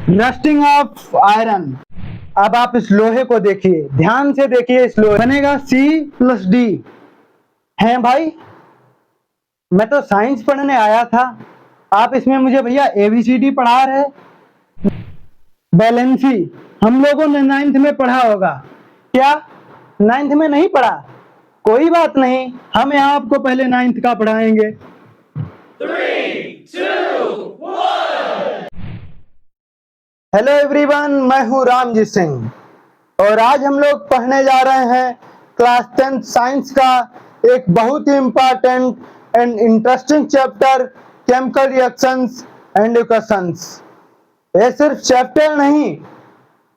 Rusting of iron. अब आप इस लोहे को देखिए, ध्यान से देखिए। इस लोहे बनेगा C+D। हैं भाई, मैं तो साइंस पढ़ने आया था, आप इसमें मुझे भैया ABCD पढ़ा रहे। बैलेंसी हम लोगों ने 9th में पढ़ा होगा क्या? 9th में नहीं पढ़ा? कोई बात नहीं, हम यहाँ आपको पहले 9th का पढ़ाएंगे। 3, 2, 1। हेलो एवरीवन, मैं हूँ रामजीत सिंह और आज हम लोग पढ़ने जा रहे हैं क्लास 10th साइंस का एक बहुत ही important and interesting chapter, chemical reactions and equations. ये सिर्फ चैप्टर नहीं,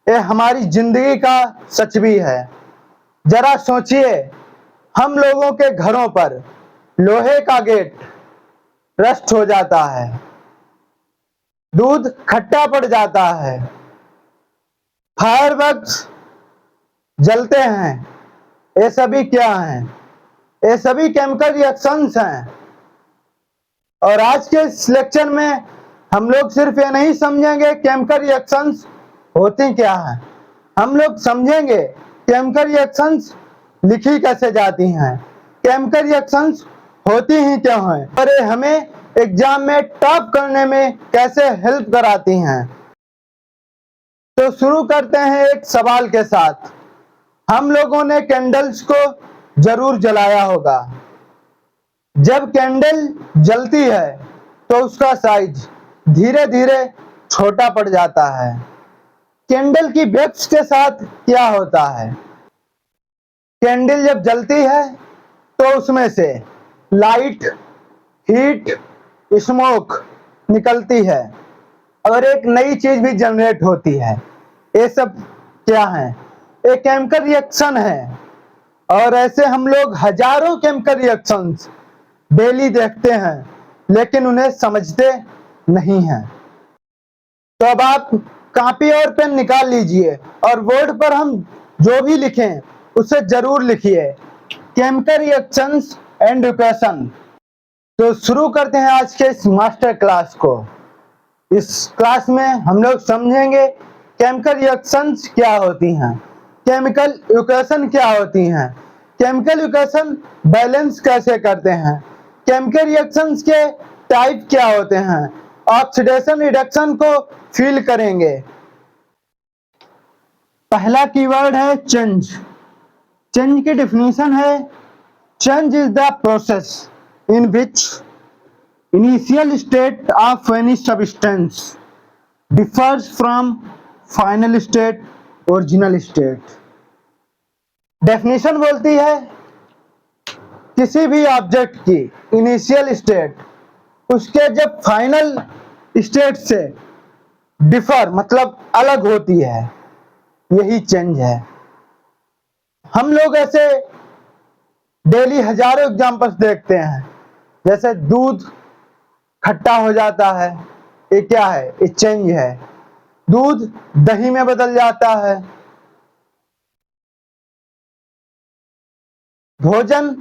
ये हमारी जिंदगी का सच भी है। जरा सोचिए, हम लोगों के घरों पर लोहे का गेट रस्ट हो जाता है, दूध खट्टा पड़ जाता है, फायरवर्क्स जलते हैं। ये सभी क्या हैं? ये सभी केमिकल रिएक्शंस हैं। और आज के इस लेक्चर में हम लोग सिर्फ ये नहीं समझेंगे केमिकल रिएक्शंस होती क्या हैं, हम लोग समझेंगे केमिकल रिएक्शंस लिखी कैसे जाती हैं, केमिकल रिएक्शंस होती ही क्यों हैं, और ये हमें एग्जाम में टॉप करने में कैसे हेल्प कराती हैं। तो शुरू करते हैं एक सवाल के साथ। हम लोगों ने कैंडल्स को जरूर जलाया होगा। जब कैंडल जलती है तो उसका साइज धीरे धीरे छोटा पड़ जाता है। कैंडल की वैक्स के साथ क्या होता है? कैंडल जब जलती है तो उसमें से लाइट, हीट, स्मोक निकलती है और एक नई चीज भी जनरेट होती है। ये सब क्या है? ये केमिकल रिएक्शन है। और ऐसे हम लोग हजारों केमिकल रिएक्शंस डेली देखते हैं, लेकिन उन्हें समझते नहीं हैं। तो अब आप कॉपी और पेन निकाल लीजिए और बोर्ड पर हम जो भी लिखें उसे जरूर लिखिए, केमिकल रिएक्शंस एंड इक्वेशन। तो शुरू करते हैं आज के इस मास्टर क्लास को। इस क्लास में हम लोग समझेंगे केमिकल रिएक्शंस क्या होती हैं, केमिकल इक्वेशन क्या होती हैं, केमिकल इक्वेशन बैलेंस कैसे करते हैं, केमिकल रिएक्शंस के टाइप क्या होते हैं, ऑक्सीडेशन रिडक्शन को फील करेंगे। पहला कीवर्ड है चेंज। चेंज की डेफिनेशन है, change is the process in which initial state of any substance differs from final state, original state। Definition बोलती है किसी भी ऑब्जेक्ट की इनिशियल स्टेट उसके जब फाइनल स्टेट से डिफर मतलब अलग होती है, यही चेंज है। हम लोग ऐसे डेली हजारों एग्जांपल्स देखते हैं, जैसे दूध खट्टा हो जाता है, ये क्या है? ये चेंज है। दूध दही में बदल जाता है। भोजन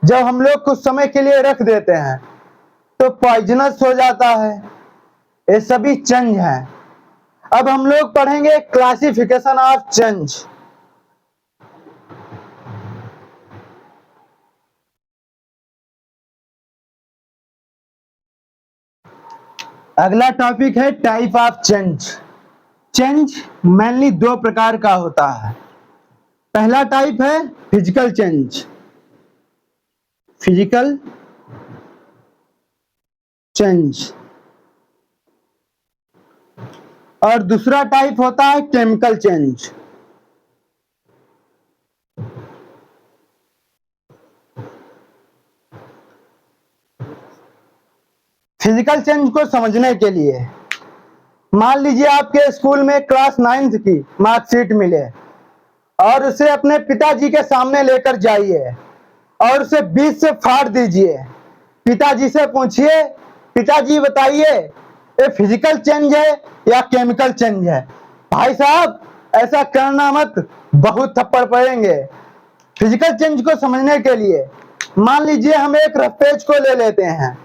जब हम लोग कुछ समय के लिए रख देते हैं तो पॉइजनस हो जाता है। ये सभी चेंज हैं। अब हम लोग पढ़ेंगे क्लासिफिकेशन ऑफ चेंज। अगला टॉपिक है type of change. Change mainly दो प्रकार का होता है। पहला टाइप है फिजिकल चेंज, फिजिकल चेंज, और दूसरा टाइप होता है केमिकल चेंज। फिजिकल चेंज को समझने के लिए मान लीजिए आपके स्कूल में क्लास 9th की मार्कशीट मिले और उसे अपने पिताजी के सामने लेकर जाइए और उसे बीच से फाड़ दीजिए। पिताजी से पूछिए, पिताजी बताइए ये फिजिकल चेंज है या केमिकल चेंज है? भाई साहब ऐसा करना मत, बहुत थप्पड़ पड़ेंगे। फिजिकल चेंज को समझने के लिए मान लीजिए हम एक रफ पेज को ले लेते हैं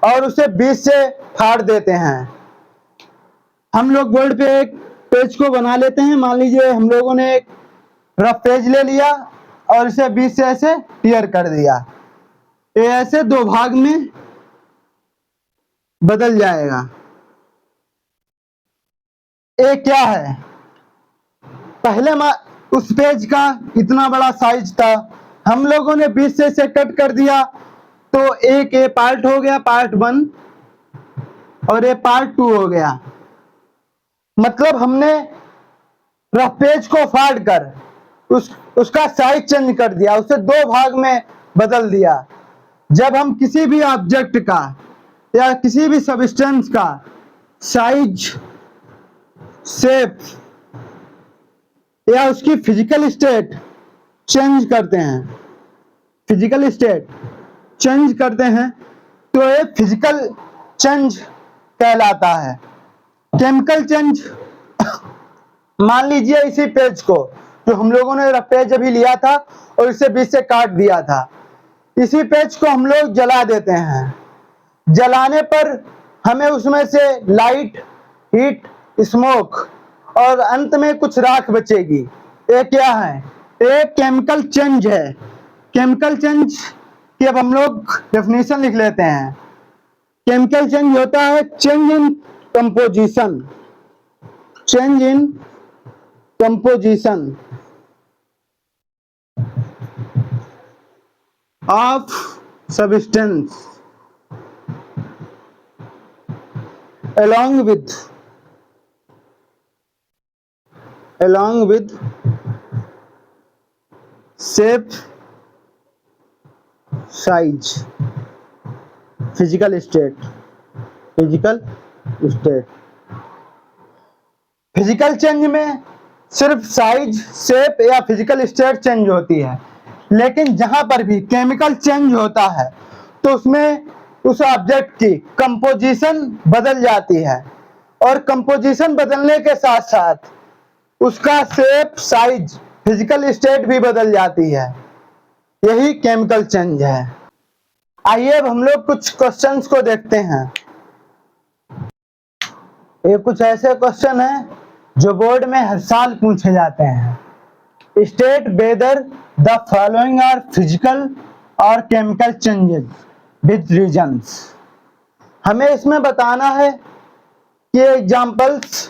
और उसे बीच से फाड़ देते हैं। हम लोग बोर्ड पे एक पेज को बना लेते हैं। मान लीजिए हम लोगों ने एक रफ पेज ले लिया और इसे बीच से ऐसे टीयर कर दिया, ये ऐसे दो भाग में बदल जाएगा। ये क्या है, पहले उस पेज का इतना बड़ा साइज था, हम लोगों ने बीच से इसे कट कर दिया, तो एक ये पार्ट हो गया, पार्ट 1, और ये पार्ट 2 हो गया। मतलब हमने रफ पेज को फाड़ कर उसका साइज चेंज कर दिया, उसे दो भाग में बदल दिया। जब हम किसी भी ऑब्जेक्ट का या किसी भी सब्सटेंस का साइज, शेप या उसकी फिजिकल स्टेट चेंज करते हैं, फिजिकल स्टेट चेंज करते हैं, तो ये फिजिकल चेंज कहलाता है। केमिकल चेंज, मान लीजिए इसी पेज को जो हम लोगों ने पेज अभी लिया था और इसे बीच से काट दिया था, इसी पेज को हम लोग जला देते हैं। जलाने पर हमें उसमें से लाइट, हीट, स्मोक और अंत में कुछ राख बचेगी। ये क्या है, एक केमिकल चेंज है। केमिकल चेंज की अब हम लोग डेफिनेशन लिख लेते हैं। केमिकल चेंज होता है change in composition, change in composition of substance along with shape, size, physical state। Physical change में सिर्फ साइज, शेप या फिजिकल स्टेट चेंज होती है, लेकिन जहां पर भी केमिकल चेंज होता है तो उसमें उस ऑब्जेक्ट की कंपोजिशन बदल जाती है, और कंपोजिशन बदलने के साथ साथ उसका शेप, साइज, फिजिकल स्टेट भी बदल जाती है। यही केमिकल चेंज है। आइए अब हम लोग कुछ क्वेश्चंस को देखते हैं। ये कुछ ऐसे क्वेश्चन हैं जो बोर्ड में हर साल पूछे जाते हैं। State whether the following are physical और केमिकल चेंजेस विद रीजंस। हमें इसमें बताना है कि एग्जांपल्स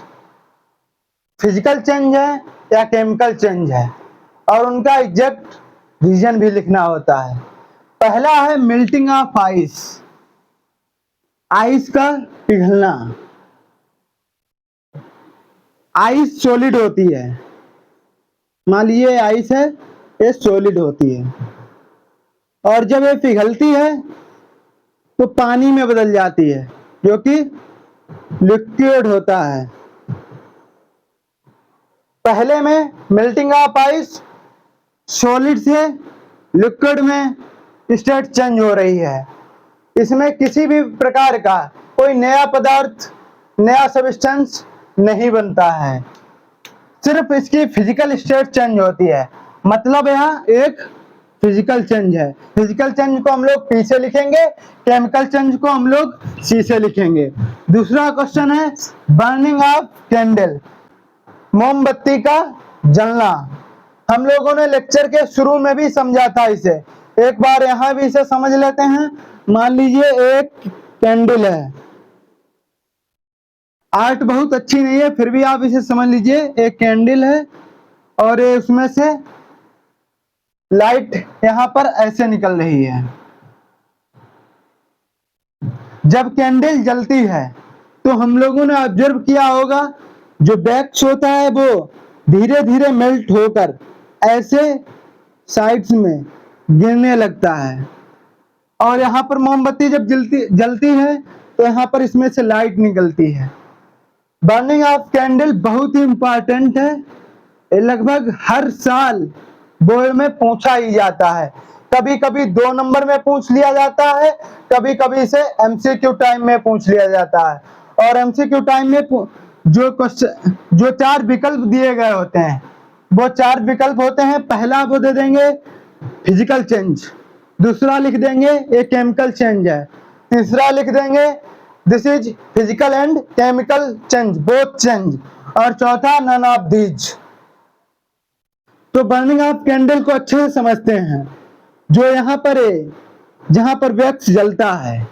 फिजिकल चेंज है या केमिकल चेंज है, और उनका एग्जैक्ट रीजन भी लिखना होता है। पहला है मेल्टिंग ऑफ आइस, आइस का पिघलना। आइस सॉलिड होती है, मान लीजिए आइस है, ये सॉलिड होती है, और जब ये पिघलती है तो पानी में बदल जाती है, जो कि लिक्विड होता है। पहले में मेल्टिंग ऑफ आइस, सॉलिड से लिक्विड में स्टेट चेंज हो रही है। इसमें किसी भी प्रकार का कोई नया पदार्थ, नया सब्सटेंस नहीं बनता है, सिर्फ इसकी फिजिकल स्टेट चेंज होती है। मतलब यहाँ एक फिजिकल चेंज है। फिजिकल चेंज को हम लोग पी से लिखेंगे, केमिकल चेंज को हम लोग सी से लिखेंगे। दूसरा क्वेश्चन है बर्निंग ऑफ कैंडल, मोमबत्ती का जलना। हम लोगों ने लेक्चर के शुरू में भी समझा था इसे, एक बार यहाँ भी इसे समझ लेते हैं। मान लीजिए एक कैंडल है, आर्ट बहुत अच्छी नहीं है फिर भी आप इसे समझ लीजिए। एक कैंडल है और उसमें से लाइट यहाँ पर ऐसे निकल रही है। जब कैंडल जलती है तो हम लोगों ने ऑब्जर्व किया होगा, जो वैक्स होता है वो धीरे धीरे मेल्ट होकर ऐसे साइड्स में गिरने लगता है, और यहाँ पर मोमबत्ती जब जलती है तो यहाँ पर इसमें से लाइट निकलती है। बर्निंग ऑफ कैंडल बहुत ही इंपॉर्टेंट है, लगभग हर साल बोर्ड में पूछा ही जाता है। कभी कभी 2 नंबर में पूछ लिया जाता है, कभी कभी इसे एमसीक्यू टाइम में पूछ लिया जाता है। और एमसीक्यू टाइम में जो 4 विकल्प दिए गए होते हैं वो 4 विकल्प होते हैं। पहला वो दे देंगे फिजिकल चेंज, दूसरा लिख देंगे ये केमिकल चेंज है, तीसरा लिख देंगे this is physical and chemical change, both change. और चौथा नन ऑफ दीज। तो बर्निंग ऑफ कैंडल को अच्छे से समझते हैं। जो यहाँ पर है, जहां पर वैक्स जलता है,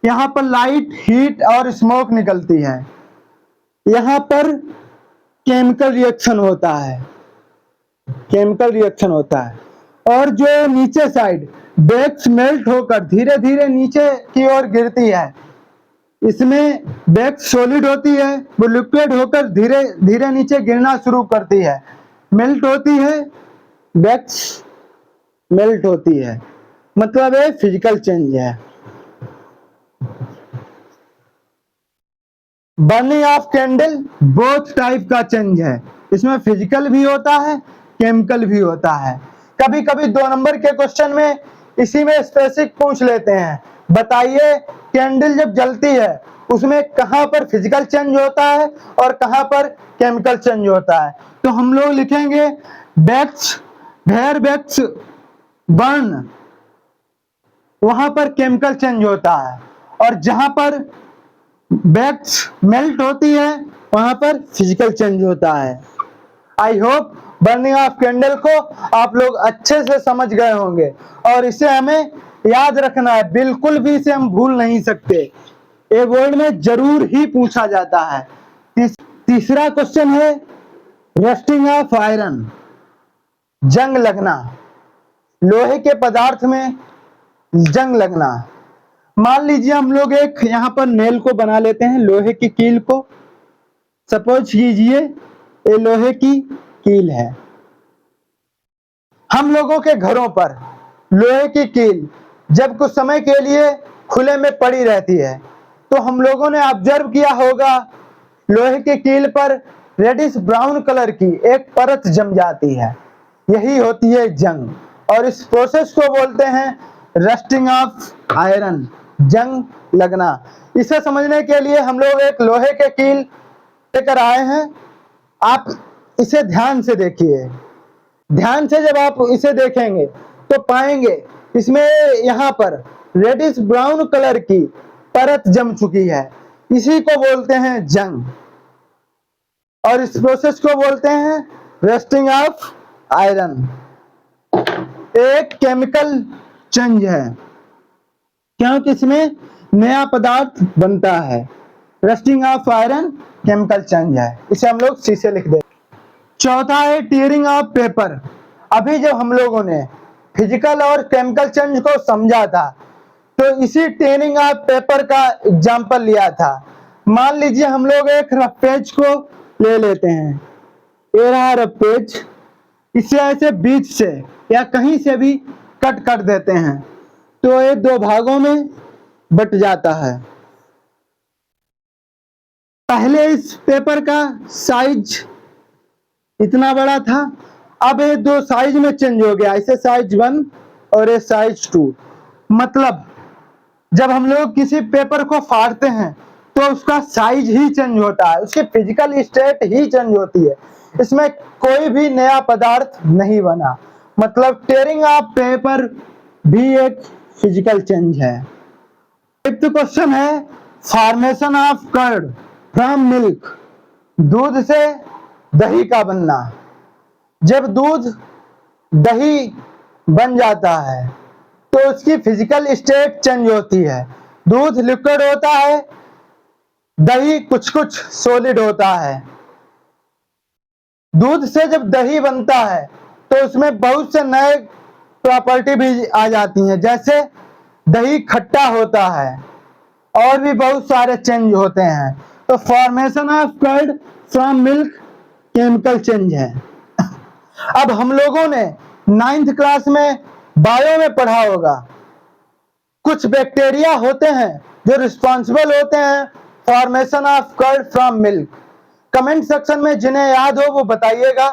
यहाँ पर लाइट, हीट और स्मोक निकलती है। यहाँ पर केमिकल रिएक्शन होता है, केमिकल रिएक्शन होता है। और जो नीचे साइड वैक्स मेल्ट होकर धीरे धीरे नीचे की ओर गिरती है, इसमें वैक्स सॉलिड होती है, वो लिक्विड होकर धीरे धीरे नीचे गिरना शुरू करती है, मेल्ट होती है, वैक्स मेल्ट होती है, मतलब ये फिजिकल चेंज है। Burning of candle both type का चेंज है, इसमें फिजिकल भी होता है, केमिकल भी होता है। कभी कभी 2 नंबर के क्वेश्चन में इसी में स्पेसिफिक पूछ लेते हैं, बताइए कैंडल जब जलती है उसमें कहां पर फिजिकल चेंज होता है और कहां पर केमिकल चेंज होता है। तो हम लोग लिखेंगे वैक्स, वेयर वैक्स बर्न, वहां पर केमिकल चेंज होता है, और जहां पर वैक्स मेल्ट होती है वहां पर फिजिकल चेंज होता है। I hope burning of candle को आप लोग अच्छे से समझ गए होंगे, और इसे हमें याद रखना है, बिल्कुल भी इसे हम भूल नहीं सकते, ये बोर्ड में जरूर ही पूछा जाता है। तीसरा क्वेश्चन है रस्टिंग ऑफ आयरन, जंग लगना, लोहे के पदार्थ में जंग लगना। मान लीजिए हम लोग एक यहाँ पर नेल को बना लेते हैं, लोहे की कील को। सपोज कीजिए ये लोहे की कील है। हम लोगों के घरों पर लोहे की कील जब कुछ समय के लिए खुले में पड़ी रहती है, तो हम लोगों ने ऑब्जर्व किया होगा लोहे की कील पर रेडिश ब्राउन कलर की एक परत जम जाती है, यही होती है जंग, और इस प्रोसेस को बोलते हैं रस्टिंग ऑफ आयरन, जंग लगना। इसे समझने के लिए हम लोग एक लोहे के कील लेकर आए हैं, आप इसे ध्यान से देखिए। ध्यान से जब आप इसे देखेंगे तो पाएंगे इसमें यहाँ पर रेडिश ब्राउन कलर की परत जम चुकी है, इसी को बोलते हैं जंग, और इस प्रोसेस को बोलते हैं रस्टिंग ऑफ आयरन। एक केमिकल चेंज है, क्योंकि इसमें नया पदार्थ बनता है। Rusting of iron chemical change है, इसे हम लोग सी से लिख दें। चौथा है टीयरिंग ऑफ पेपर। अभी जब हम लोगों ने फिजिकल और केमिकल चेंज को समझा था, तो इसी टीयरिंग ऑफ पेपर का एग्जांपल लिया था। मान लीजिए हम लोग एक रफ पेज को ले लेते हैं, ये रहा रफ पेज, इसे ऐसे बीच से या कहीं से भी कट कर देते हैं, तो ये 2 भागों में बट जाता है। पहले इस पेपर का साइज इतना बड़ा था, अब ये 2 साइज में चेंज हो गया, इसे साइज 1 और ये साइज 2। मतलब जब हम लोग किसी पेपर को फाड़ते हैं तो उसका साइज ही चेंज होता है, उसकी फिजिकल स्टेट ही चेंज होती है, इसमें कोई भी नया पदार्थ नहीं बना। मतलब टेयरिंग ऑफ पेपर भी एक फिजिकल चेंज है। 5th क्वेश्चन है formation of curd from milk, दूध से दही का बनना। जब दूध दही बन जाता है तो उसकी फिजिकल स्टेट चेंज होती है, दूध लिक्विड होता है, दही कुछ कुछ सॉलिड होता है। दूध से जब दही बनता है तो उसमें बहुत से नए प्रॉपर्टी भी आ जाती हैं, जैसे दही खट्टा होता है और भी बहुत सारे चेंज होते हैं। तो formation of curd from milk chemical change है। अब हम लोगों ने 9th क्लास में बायो में पढ़ा होगा, कुछ बैक्टीरिया होते हैं जो रिस्पॉन्सिबल होते हैं formation of curd from milk. Comment section में जिन्हें याद हो वो बताइएगा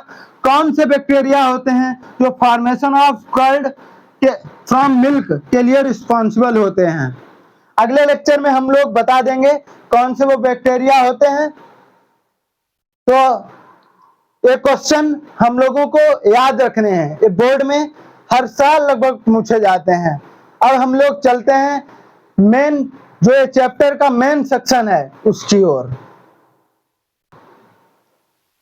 कौन से बैक्टीरिया होते हैं जो formation of curd from milk के लिए रिस्पॉन्सिबल होते हैं। अगले लेक्चर में हम लोग बता देंगे कौन से वो बैक्टीरिया होते हैं। तो ये क्वेश्चन हम लोगों को याद रखने हैं, ये बोर्ड में हर साल लगभग पूछे जाते हैं। अब हम लोग चलते हैं मेन जो ये चैप्टर का मेन सेक्शन है उसकी ओर।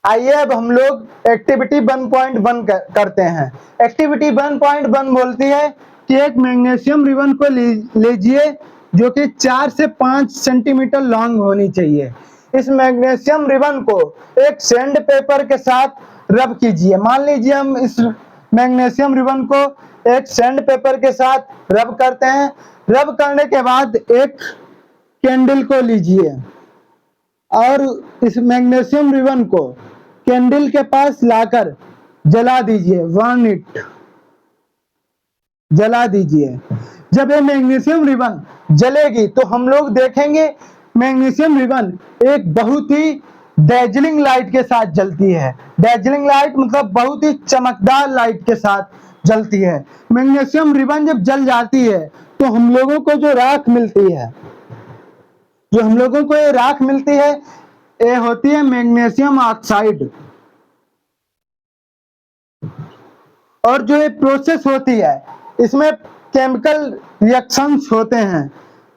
आइए अब हम लोग एक्टिविटी 1.1 करते हैं। एक्टिविटी 1.1 बोलती है कि एक मैग्नीशियम रिबन को लीजिए जो कि 4 से 5 सेंटीमीटर लॉन्ग होनी चाहिए। इस मैग्नीशियम रिबन को एक सैंड पेपर के साथ रब कीजिए। मान लीजिए हम इस मैग्नीशियम रिबन को एक सैंड पेपर के साथ रब करते हैं। रब करने के बाद एक कैंडल को लीजिए और इस मैग्नीशियम रिबन को कैंडल के पास लाकर जला दीजिए। बर्न इट, जला दीजिए। जब ये मैग्नीशियम रिबन जलेगी तो हम लोग देखेंगे मैग्नीशियम रिबन एक बहुत ही डैजलिंग लाइट के साथ जलती है। डैजलिंग लाइट मतलब बहुत ही चमकदार लाइट के साथ जलती है। मैग्नीशियम रिबन जब जल जाती है तो हम लोगों को जो राख मिलती है, जो हम लोगों को ये राख मिलती है, ये होती है मैग्नीशियम ऑक्साइड। और जो ये प्रोसेस होती है इसमें केमिकल रिएक्शंस होते हैं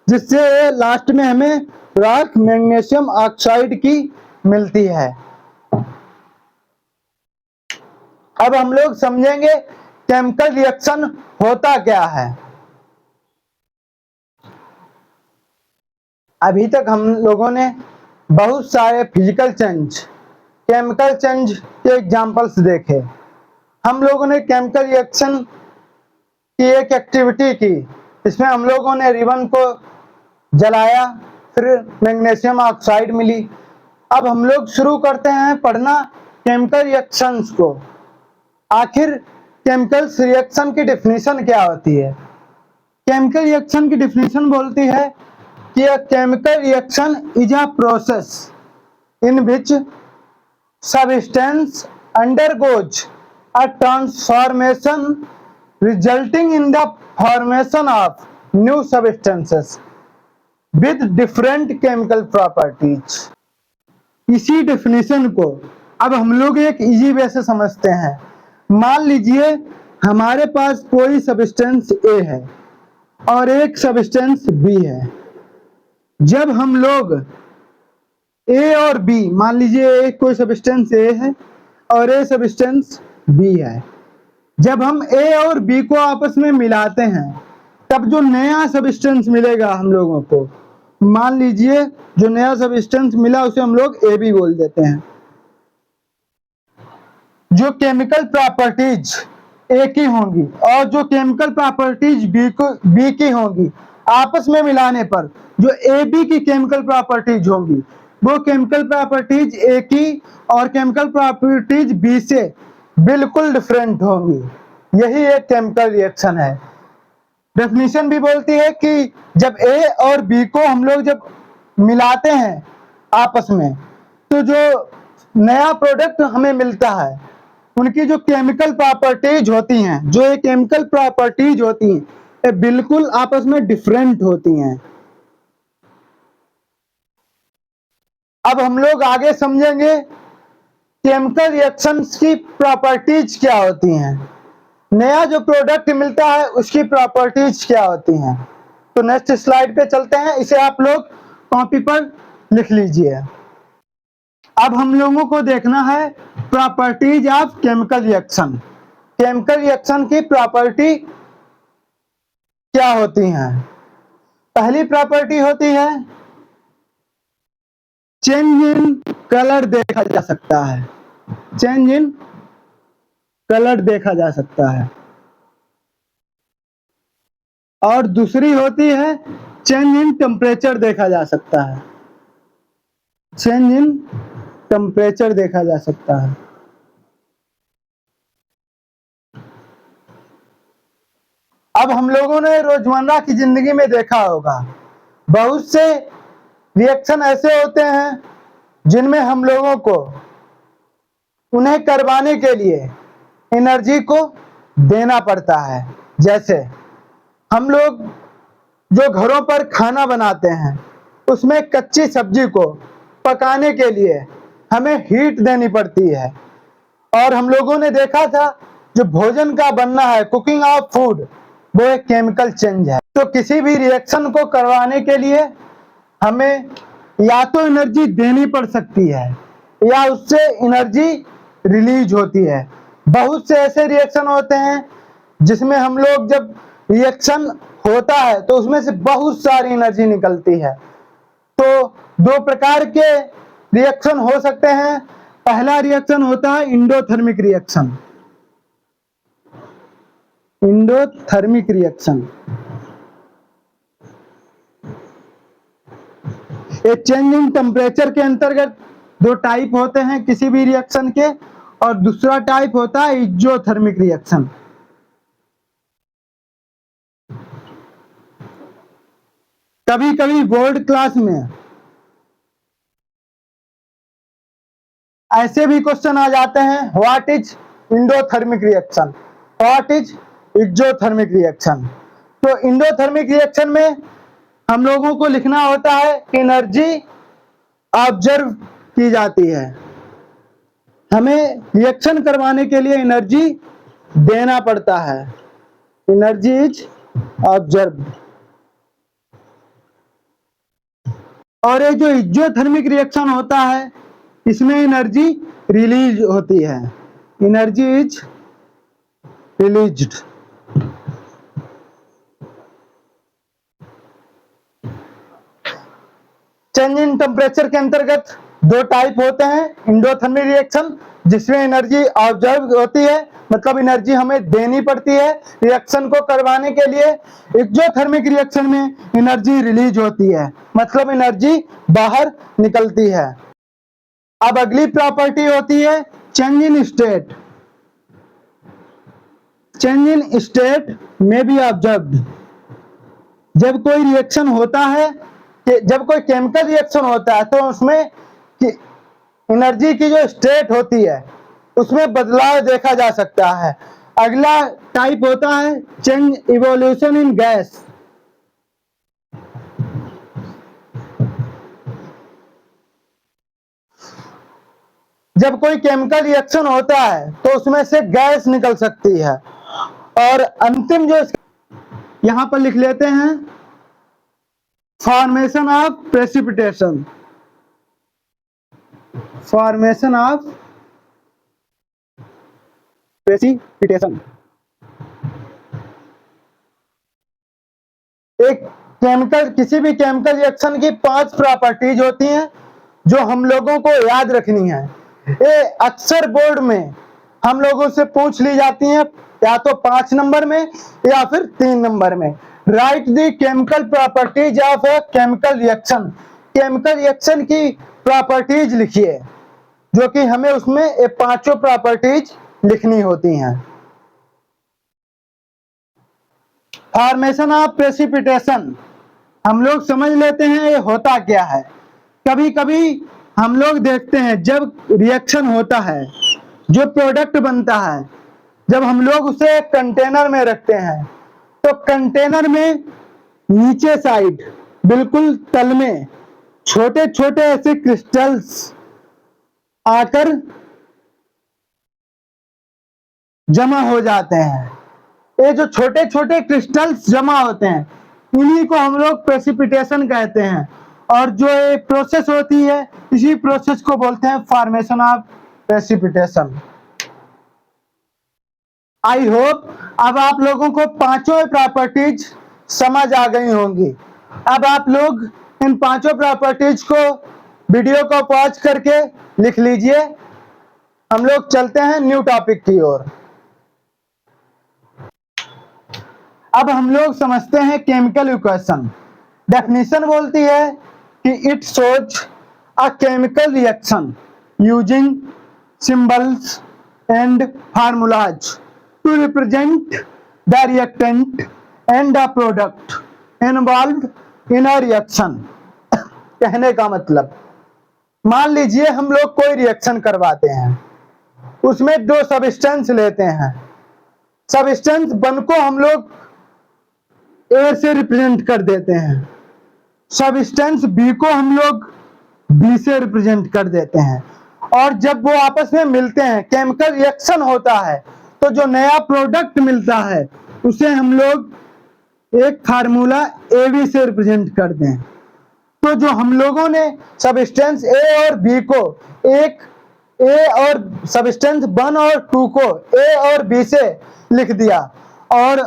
जिससे लास्ट में हमें राख मैग्नीशियम ऑक्साइड की मिलती है। अब हम लोग समझेंगे केमिकल रिएक्शन होता क्या है। अभी तक हम लोगों ने बहुत सारे फिजिकल चेंज, केमिकल चेंज के एग्जांपल्स देखे। हम लोगों ने केमिकल रिएक्शन की एक एक्टिविटी की, इसमें हम लोगों ने रिबन को जलाया, फिर मैग्नीशियम ऑक्साइड मिली। अब हम लोग शुरू करते हैं पढ़ना केमिकल रिएक्शंस को। आखिर केमिकल रिएक्शन की डेफिनेशन क्या होती है? केमिकल रिएक्शन की डेफिनेशन बोलती है कि a chemical reaction is a process in which substance undergoes a transformation resulting in the formation of new substances with different chemical properties। इसी डेफिनेशन को अब हम लोग एक इजी वे से समझते हैं। मान लीजिए हमारे पास कोई सब्सटेंस ए है और एक सब्सटेंस बी है। जब हम लोग ए और बी, मान लीजिए एक कोई सब्सटेंस ए है और ए सब्सटेंस बी है, जब हम ए और बी को आपस में मिलाते हैं तब जो नया सब्सटेंस मिलेगा हम लोगों को, मान लीजिए जो नया सब्सटेंस मिला उसे हम लोग ए बी बोल देते हैं। जो केमिकल प्रॉपर्टीज ए की होंगी और जो केमिकल प्रॉपर्टीज बी की होंगी, आपस में मिलाने पर जो ए बी की केमिकल प्रॉपर्टीज होंगी वो केमिकल प्रॉपर्टीज ए की और केमिकल प्रॉपर्टीज बी से बिल्कुल डिफरेंट होंगी। यही एक केमिकल रिएक्शन है। डेफिनेशन भी बोलती है कि जब ए और बी को हम लोग जब मिलाते हैं आपस में तो जो नया प्रोडक्ट हमें मिलता है उनकी जो केमिकल प्रॉपर्टीज होती हैं, जो ये केमिकल प्रॉपर्टीज होती हैं, ये बिल्कुल आपस में डिफरेंट होती हैं। अब हम लोग आगे समझेंगे केमिकल रिएक्शंस की प्रॉपर्टीज क्या होती हैं। नया जो प्रोडक्ट मिलता है उसकी प्रॉपर्टीज क्या होती हैं। तो नेक्स्ट स्लाइड पे चलते हैं, इसे आप लोग कॉपी पर लिख लीजिए। अब हम लोगों को देखना है properties of chemical reaction. Chemical reaction की प्रॉपर्टी क्या होती हैं। पहली प्रॉपर्टी होती है चेंज इन कलर देखा जा सकता है। चेंज इन कलर देखा जा सकता है। और दूसरी होती है चेंज इन टेम्परेचर देखा जा सकता है। चेंज इन टेम्परेचर देखा जा सकता है। अब हम लोगों ने रोजमर्रा की जिंदगी में देखा होगा बहुत से रिएक्शन ऐसे होते हैं जिनमें हम लोगों को उन्हें करवाने के लिए एनर्जी को देना पड़ता है। जैसे हम लोग जो घरों पर खाना बनाते हैं उसमें कच्ची सब्जी को पकाने के लिए हमें हीट देनी पड़ती है। और हम लोगों ने देखा था जो भोजन का बनना है, कुकिंग ऑफ फूड, वो एक केमिकल चेंज है। तो किसी भी रिएक्शन को करवाने के लिए हमें या तो एनर्जी देनी पड़ सकती है या उससे एनर्जी रिलीज होती है। बहुत से ऐसे रिएक्शन होते हैं जिसमें हम लोग जब रिएक्शन होता है तो उसमें से बहुत सारी एनर्जी निकलती है। तो दो प्रकार के रिएक्शन हो सकते हैं। पहला रिएक्शन होता है इंडोथर्मिक रिएक्शन। इंडोथर्मिक रिएक्शन ये चेंज इन टेम्परेचर के अंतर्गत दो टाइप होते हैं किसी भी रिएक्शन के, और दूसरा टाइप होता है एक्सोथर्मिक रिएक्शन। कभी कभी बोर्ड क्लास में ऐसे भी क्वेश्चन आ जाते हैं, what is endothermic reaction, what is exothermic reaction. तो इंडोथर्मिक रिएक्शन में हम लोगों को लिखना होता है एनर्जी ऑब्जर्व की जाती है। हमें रिएक्शन करवाने के लिए एनर्जी देना पड़ता है। Energy is observe. और ये जो एक्सोथर्मिक रिएक्शन होता है इसमें एनर्जी रिलीज होती है। Energy is released. Change in temperature के अंतर्गत दो टाइप होते हैं। इंडोथर्मिक रिएक्शन जिसमें एनर्जी ऑब्जर्व होती है, मतलब एनर्जी हमें देनी पड़ती है रिएक्शन को करवाने के लिए। एक्सोथर्मिक रिएक्शन में एनर्जी रिलीज होती है, मतलब एनर्जी बाहर निकलती है। अब अगली प्रॉपर्टी होती है change in state. Change in state में बी ऑब्जर्व्ड। जब कोई रिएक्शन होता है, जब कोई केमिकल रिएक्शन होता है तो उसमें एनर्जी की जो स्टेट होती है उसमें बदलाव देखा जा सकता है। अगला टाइप होता है चेंज इवोल्यूशन इन गैस। जब कोई केमिकल रिएक्शन होता है तो उसमें से गैस निकल सकती है। और अंतिम जो यहां पर लिख लेते हैं formation of precipitation. Formation of precipitation. एक केमिकल, किसी भी केमिकल रिएक्शन की 5 प्रॉपर्टीज होती हैं जो हम लोगों को याद रखनी है। ये अक्सर बोर्ड में हम लोगों से पूछ ली जाती हैं, या तो 5 नंबर में या फिर 3 नंबर में। Right the chemical properties of a chemical reaction. Chemical reaction की प्रॉपर्टीज लिखिए, जो कि हमें उसमें ये 5 प्रॉपर्टीज लिखनी होती हैं। फॉर्मेशन ऑफ प्रेसिपिटेशन हम लोग समझ लेते हैं ये होता क्या है। कभी कभी हम लोग देखते हैं जब रिएक्शन होता है, जो प्रोडक्ट बनता है, जब हम लोग उसे कंटेनर में रखते हैं तो कंटेनर में नीचे साइड बिल्कुल तल में छोटे छोटे ऐसे क्रिस्टल्स आकर जमा हो जाते हैं। ये जो छोटे छोटे क्रिस्टल्स जमा होते हैं इन्हीं को हम लोग प्रेसिपिटेशन कहते हैं। और जो ये प्रोसेस होती है इसी प्रोसेस को बोलते हैं formation of precipitation. I hope अब आप लोगों को 5 प्रॉपर्टीज समझ आ गई होंगी। अब आप लोग इन 5 प्रॉपर्टीज को वीडियो को पॉज करके लिख लीजिए। हम लोग चलते हैं न्यू टॉपिक की ओर। अब हम लोग समझते हैं केमिकल इक्वेशन। डेफिनेशन बोलती है कि it shows a chemical reaction using symbols and formulas to represent the reactant and the product involved in a reaction. कहने का मतलब, मान लीजिए हम लोग कोई रिएक्शन करवाते हैं, उसमें 2 सब्सटेंस लेते हैं। सब्सटेंस 1 को हम लोग ए से रिप्रेजेंट कर देते हैं, सब्सटेंस बी को हम लोग बी से रिप्रेजेंट कर देते हैं। और जब वो आपस में मिलते हैं, केमिकल रिएक्शन होता है, तो जो नया प्रोडक्ट मिलता है उसे हम लोग एक फार्मूला AB से रिप्रेजेंट करते हैं। तो जो हम लोगों ने सब्सटेंस A और B को एक A और सब्सटेंस 1 और 2 को A और B से लिख दिया और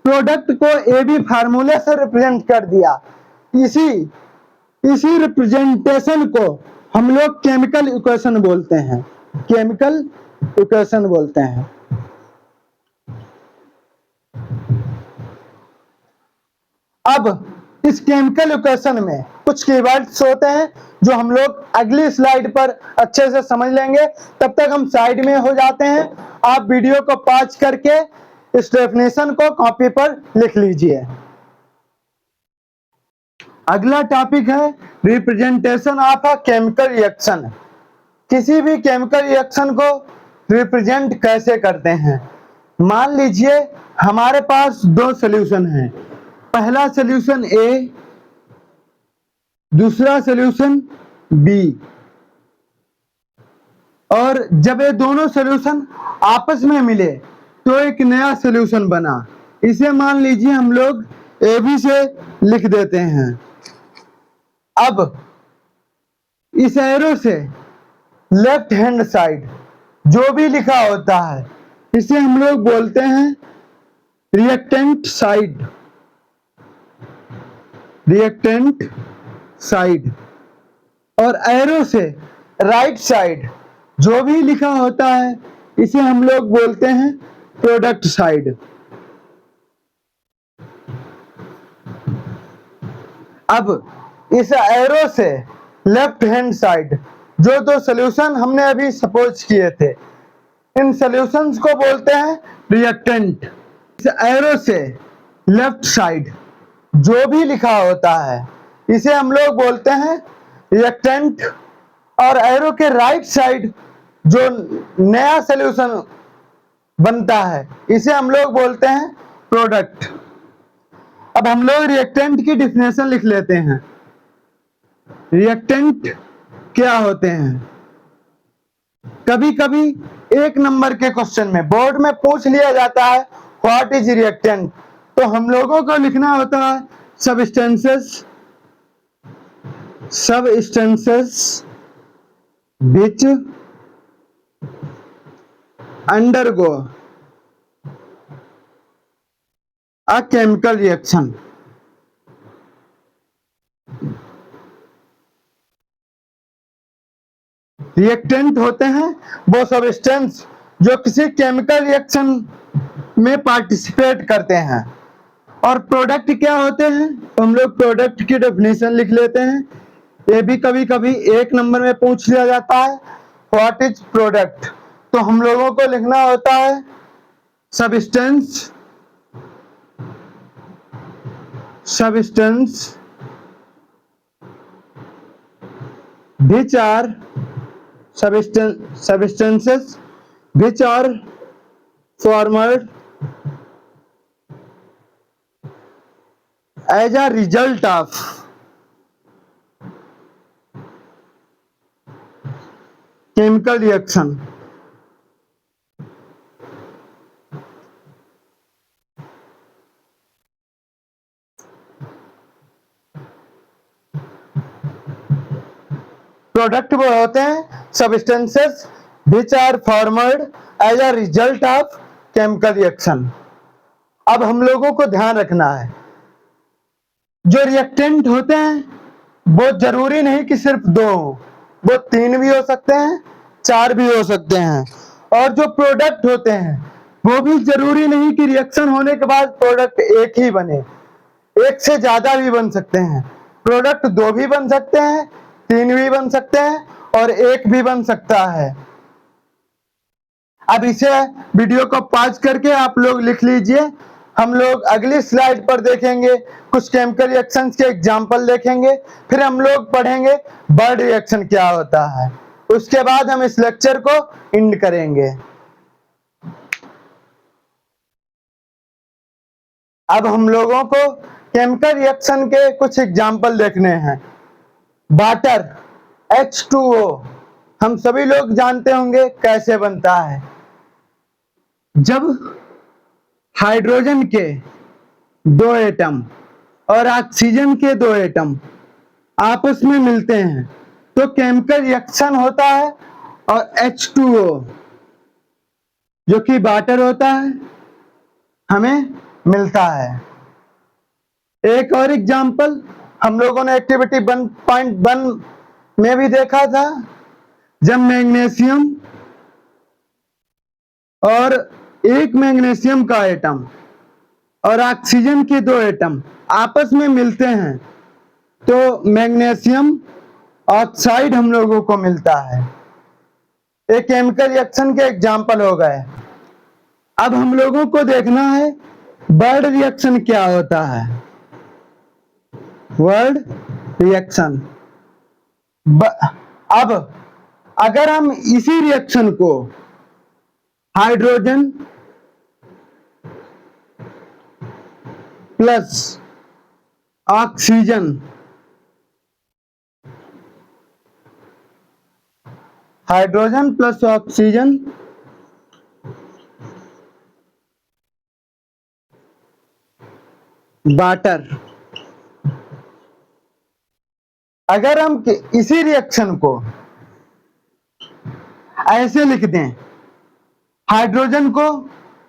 प्रोडक्ट को AB फार्मूले से रिप्रेजेंट कर दिया। इसी रिप्रेजेंटेशन को हम लोग केमिकल इक्वेशन बोलते हैं। केमिकल इक्वेशन बोलते हैं। अब इस केमिकल इक्वेशन में कुछ कीवर्ड्स होते हैं जो हम लोग अगली स्लाइड पर अच्छे से समझ लेंगे। तब तक हम साइड में हो जाते हैं। आप वीडियो को पॉज करके इस डेफिनेशन को कॉपी पर लिख लीजिए। अगला टॉपिक है representation of a chemical reaction. किसी भी केमिकल रिएक्शन को रिप्रेजेंट कैसे करते हैं। मान लीजिए हमारे पास दो सॉल्यूशन हैं। पहला सॉल्यूशन A, दूसरा सॉल्यूशन B। और जब ये दोनों सॉल्यूशन आपस में मिले तो एक नया सॉल्यूशन बना। इसे मान लीजिए हम लोग AB से लिख देते हैं। अब इस एरो से लेफ्ट हैंड साइड जो भी लिखा होता है इसे हम लोग बोलते हैं रिएक्टेंट साइड। Reactant side. और एरो से राइट साइड जो भी लिखा होता है इसे हम लोग बोलते हैं प्रोडक्ट साइड। अब इस एरो से लेफ्ट हैंड साइड जो दो सॉल्यूशन हमने अभी सपोज किए थे इन सॉल्यूशंस को बोलते हैं रिएक्टेंट। इस एरो से लेफ्ट साइड जो भी लिखा होता है इसे हम लोग बोलते हैं रिएक्टेंट। और एरो के राइट साइड जो नया सॉल्यूशन बनता है इसे हम लोग बोलते हैं प्रोडक्ट। अब हम लोग रिएक्टेंट की डिफिनेशन लिख लेते हैं। रिएक्टेंट क्या होते हैं। कभी कभी एक नंबर के क्वेश्चन में बोर्ड में पूछ लिया जाता है व्हाट इज रिएक्टेंट, तो हम लोगों को लिखना होता है substances which undergo a chemical reaction। Reactant होते हैं वो सब्सटेंस जो किसी केमिकल रिएक्शन में पार्टिसिपेट करते हैं। और प्रोडक्ट क्या होते हैं तो हम लोग प्रोडक्ट की डेफिनेशन लिख लेते हैं। ये भी कभी कभी एक नंबर में पूछ लिया जाता है व्हाट इज प्रोडक्ट, तो हम लोगों को लिखना होता है substance which are substances which are formed as a result of chemical reaction। Product वो होते हैं substances which are formed as a result of chemical reaction। अब हम लोगों को ध्यान रखना है जो रिएक्टेंट होते हैं वो जरूरी नहीं कि सिर्फ दो हो, वो 3 भी हो सकते हैं 4 भी हो सकते हैं। और जो प्रोडक्ट होते हैं वो भी जरूरी नहीं कि रिएक्शन होने के बाद प्रोडक्ट एक ही बने, एक से ज्यादा भी बन सकते हैं। प्रोडक्ट 2 भी बन सकते हैं 3 भी बन सकते हैं और 1 भी बन सकता है। अब इसे वीडियो को पॉज करके आप लोग लिख लीजिए। हम लोग अगली स्लाइड पर देखेंगे कुछ केमिकल रिएक्शंस के एग्जांपल देखेंगे, फिर हम लोग पढ़ेंगे बर्ड रिएक्शन क्या होता है। उसके बाद हम इस लेक्चर को एंड करेंगे। अब हम लोगों को केमिकल रिएक्शन के कुछ एग्जांपल देखने हैं। वाटर H2O हम सभी लोग जानते होंगे कैसे बनता है। जब हाइड्रोजन के दो एटम और ऑक्सीजन के दो एटम आपस में मिलते हैं तो केमिकल रिएक्शन होता है और H2O जो कि वाटर होता है हमें मिलता है। एक और एग्जांपल हम लोगों ने एक्टिविटी 1.1 में भी देखा था, जब मैग्नीशियम और एक मैग्नीशियम का एटम और ऑक्सीजन के दो एटम आपस में मिलते हैं तो मैग्नीशियम ऑक्साइड हम लोगों को मिलता है। एक केमिकल रिएक्शन के एग्जांपल हो गए। अब हम लोगों को देखना है वर्ड रिएक्शन क्या होता है। वर्ड रिएक्शन अब अगर हम इसी रिएक्शन को hydrogen plus oxygen hydrogen plus oxygen water, अगर हम इसी रिएक्शन को ऐसे लिख दें, हाइड्रोजन को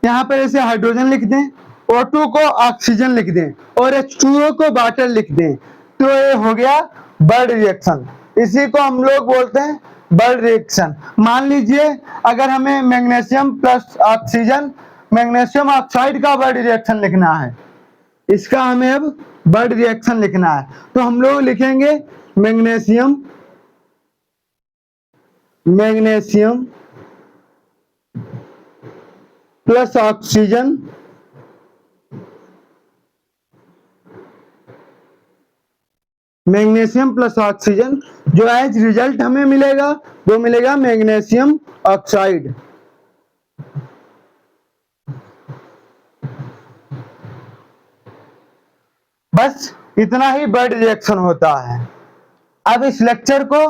यहां पर ऐसे हाइड्रोजन लिख दें, O2 को ऑक्सीजन लिख दें और H2O को वाटर लिख दें तो ये हो गया बर्ड रिएक्शन। इसी को हम लोग बोलते हैं बर्ड रिएक्शन। मान लीजिए अगर हमें magnesium plus oxygen magnesium oxide का बर्ड रिएक्शन लिखना है, इसका हमें अब बर्ड रिएक्शन लिखना है तो हम लोग लिखेंगे magnesium plus oxygen magnesium plus oxygen, जो एज रिजल्ट हमें मिलेगा वो मिलेगा मैग्नीशियम ऑक्साइड। बस इतना ही बर्ड रिएक्शन होता है। अब इस लेक्चर को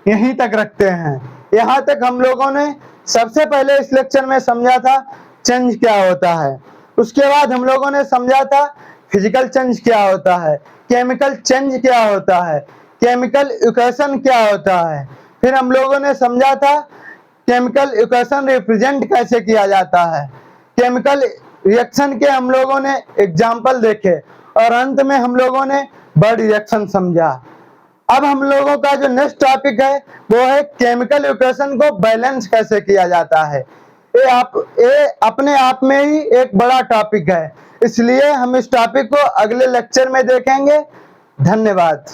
यहीं तक रखते हैं। यहां तक हम लोगों ने सबसे पहले इस लेक्चर में समझा था चेंज क्या होता है, उसके बाद हम लोगों ने समझा था फिजिकल चेंज क्या होता है, केमिकल चेंज क्या होता है, केमिकल इक्वेशन क्या होता है, फिर हम लोगों ने समझा था केमिकल इक्वेशन रिप्रेजेंट कैसे किया जाता है, केमिकल रिएक्शन के हम लोगों ने एग्जाम्पल देखे और अंत में हम लोगों ने बर्ड रिएक्शन समझा। अब हम लोगों का जो नेक्स्ट टॉपिक है वो है केमिकल इक्वेशन को बैलेंस कैसे किया जाता है। ये अपने आप में ही एक बड़ा टॉपिक है, इसलिए हम इस टॉपिक को अगले लेक्चर में देखेंगे। धन्यवाद।